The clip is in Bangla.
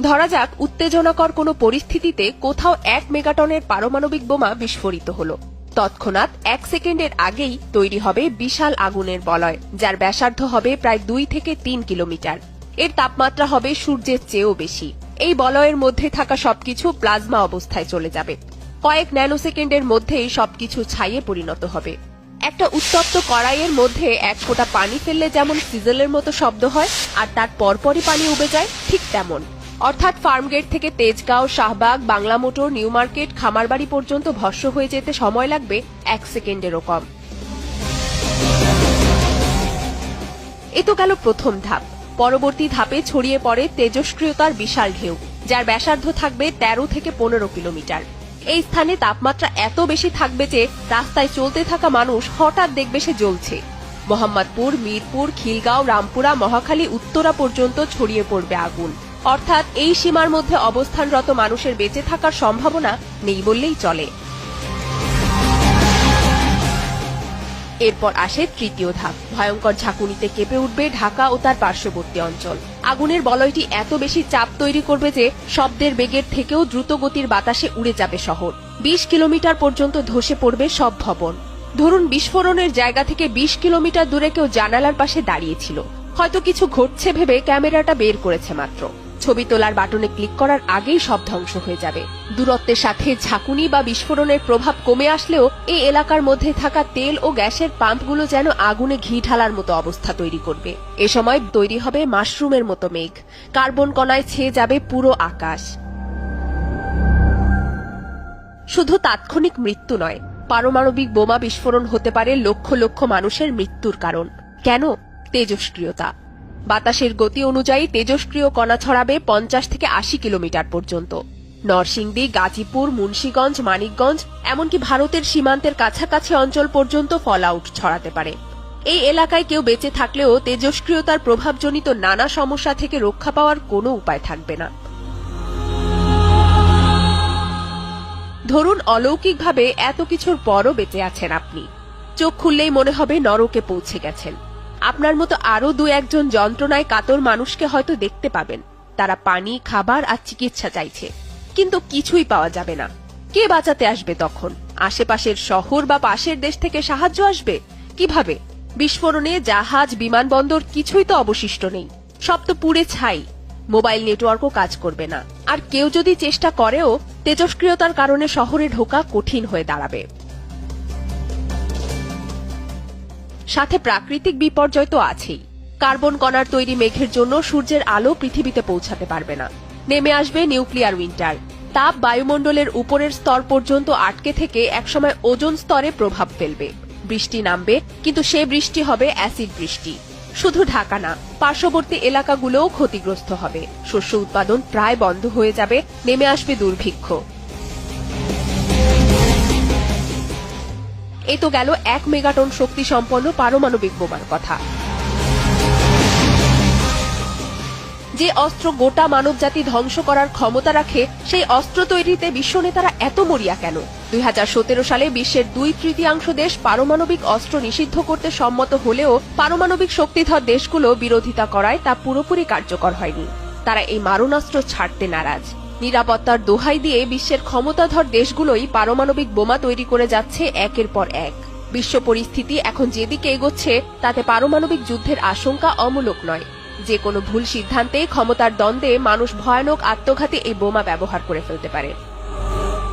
ধরা যাক উত্তেজনাকর কোনো পরিস্থিতিতে কোথাও 1 মেগাটনের পারমাণবিক বোমা বিস্ফোরিত হলো। তৎক্ষণাৎ 1 সেকেন্ডের আগেই তৈরি হবে বিশাল আগুনের বলয়, যার ব্যাসার্ধ হবে প্রায় 2 থেকে 3 কিলোমিটার। এর তাপমাত্রা হবে সূর্যের চেয়েও বেশি। এই বলয়ের মধ্যে থাকা সবকিছু প্লাজমা অবস্থায় চলে যাবে। কয়েক ন্যানোসেকেন্ডের মধ্যেই সবকিছু ছাইয়ে পরিণত হবে। একটা উত্তপ্ত কড়াইয়ের মধ্যে 1 ফোঁটা পানি ফেললে যেমন সিজলের মতো শব্দ হয় আর তার পরপরই পানি উবে যায়, ঠিক তেমন। অর্থাৎ ফার্মগেট থেকে Tejgaon, Shahbag, Bangla Motor, New Market, Khamarbari পর্যন্ত ভস্ম হয়ে যেতে সময় লাগবে 1 সেকেন্ডেরও কম। এ তো গেল প্রথম ধাপ। পরবর্তী ধাপে ছড়িয়ে পড়ে তেজস্ক্রিয়তার বিশাল ঢেউ, যার ব্যাসার্ধ থাকবে 13 থেকে 15 কিলোমিটার। এই স্থানে তাপমাত্রা এত বেশি থাকবে যে রাস্তায় চলতে থাকা মানুষ হঠাৎ দেখবে সে জ্বলছে। মোহাম্মদপুর, মিরপুর, খিলগাঁও, রামপুরা, মহাখালী, উত্তরা পর্যন্ত ছড়িয়ে পড়বে আগুন। অর্থাৎ এই সীমার মধ্যে অবস্থানরত মানুষের বেঁচে থাকার সম্ভাবনা নেই বললেই চলে। এরপর আসে তৃতীয় ধাপ। ভয়ঙ্কর ঝাঁকুনিতে কেঁপে উঠবে ঢাকা ও তার পার্শ্ববর্তী অঞ্চল। আগুনের বলয়টি এত বেশি চাপ তৈরি করবে যে শব্দের বেগের থেকেও দ্রুত গতির বাতাসে উড়ে যাবে শহর। 20 কিলোমিটার পর্যন্ত ধসে পড়বে সব ভবন। ধরুন বিস্ফোরণের জায়গা থেকে 20 কিলোমিটার দূরে কেউ জানালার পাশে দাঁড়িয়েছিল, হয়তো কিছু ঘটছে ভেবে ক্যামেরাটা বের করেছে মাত্র। ছবি তোলার বাটনে ক্লিক করার আগেই সব ধ্বংস হয়ে যাবে। দূরত্বের সাথে ঝাঁকুনি বা বিস্ফোরণের প্রভাব কমে আসলেও এই এলাকার মধ্যে থাকা তেল ও গ্যাসের পাম্পগুলো যেন আগুনে ঘি ঢালার মতো অবস্থা তৈরি করবে। এ সময় তৈরি হবে মাশরুমের মতো মেঘ। কার্বন কণায় ছেয়ে যাবে পুরো আকাশ। শুধু তাৎক্ষণিক মৃত্যু নয়, পারমাণবিক বোমা বিস্ফোরণ হতে পারে লক্ষ লক্ষ মানুষের মৃত্যুর কারণ। কেন? তেজস্ক্রিয়তা। বাতাসের গতি অনুযায়ী তেজস্ক্রিয় কণা ছড়াবে 50 থেকে 80 কিলোমিটার পর্যন্ত। নরসিংদী, গাজীপুর, মুন্সিগঞ্জ, মানিকগঞ্জ, এমনকি ভারতের সীমান্তের কাছাকাছি অঞ্চল পর্যন্ত ফলআউট ছড়াতে পারে। এই এলাকায় কেউ বেঁচে থাকলেও তেজস্ক্রিয়তার প্রভাবজনিত নানা সমস্যা থেকে রক্ষা পাওয়ার কোনো উপায় থাকবে না। ধরুন অলৌকিকভাবে এত কিছুর পরও বেঁচে আছেন আপনি। চোখ খুললেই মনে হবে নরকে পৌঁছে গেছেন। আপনার মতো আরো 2-1 যন্ত্রণায় কাতর মানুষকে হয়তো দেখতে পাবেন। তারা পানি, খাবার আর চিকিৎসা চাইছে, কিন্তু কিছুই পাওয়া যাবে না। কে বাঁচাতে আসবে তখন? আশেপাশের শহর বা পাশের দেশ থেকে সাহায্য আসবে কিভাবে? বিস্ফোরণে জাহাজ, বিমানবন্দর কিছুই তো অবশিষ্ট নেই, সব তো পুড়ে ছাই। মোবাইল নেটওয়ার্কও কাজ করবে না। আর কেউ যদি চেষ্টা করেও তেজস্ক্রিয়তার কারণে শহরে ঢোকা কঠিন হয়ে দাঁড়াবে। সাথে প্রাকৃতিক বিপর্যয় তো আছেই। কার্বন কণার তৈরি মেঘের জন্য সূর্যের আলো পৃথিবীতে পৌঁছাতে পারবে না। নেমে আসবে নিউক্লিয়ার উইন্টার। তাপ বায়ুমণ্ডলের উপরের স্তর পর্যন্ত আটকে থেকে একসময় ওজোন স্তরে প্রভাব ফেলবে। বৃষ্টি নামবে, কিন্তু সে বৃষ্টি হবে অ্যাসিড বৃষ্টি। শুধু ঢাকা না, পার্শ্ববর্তী এলাকাগুলোও ক্ষতিগ্রস্ত হবে। শস্য উৎপাদন প্রায় বন্ধ হয়ে যাবে। নেমে আসবে দুর্ভিক্ষ। এ তো গেল 1 মেগাটন শক্তি সম্পন্ন পারমাণবিক বোমার কথা। যে অস্ত্র গোটা মানবজাতি ধ্বংস করার ক্ষমতা রাখে, সেই অস্ত্র তৈরিতে বিশ্ব নেতারা এত মরিয়া কেন? 2017 সালে বিশ্বের 2/3 দেশ পারমাণবিক অস্ত্র নিষিদ্ধ করতে সম্মত হলেও পারমাণবিক শক্তিধর দেশগুলো বিরোধিতা করায় তা পুরোপুরি কার্যকর হয়নি। তারা এই মারণাস্ত্র ছাড়তে নারাজ। নিরাপত্তার দোহাই দিয়ে বিশ্বের ক্ষমতাধর দেশগুলোই পারমাণবিক বোমা তৈরি করে যাচ্ছে একের পর এক। বিশ্ব পরিস্থিতি এখন যেদিকে এগোচ্ছে তাতে পারমাণবিক যুদ্ধের আশঙ্কা অমূলক নয়। যে কোনো ভুল সিদ্ধান্তে, ক্ষমতার দ্বন্দ্বে মানুষ ভয়ানক আত্মঘাতী এই বোমা ব্যবহার করে ফেলতে পারে।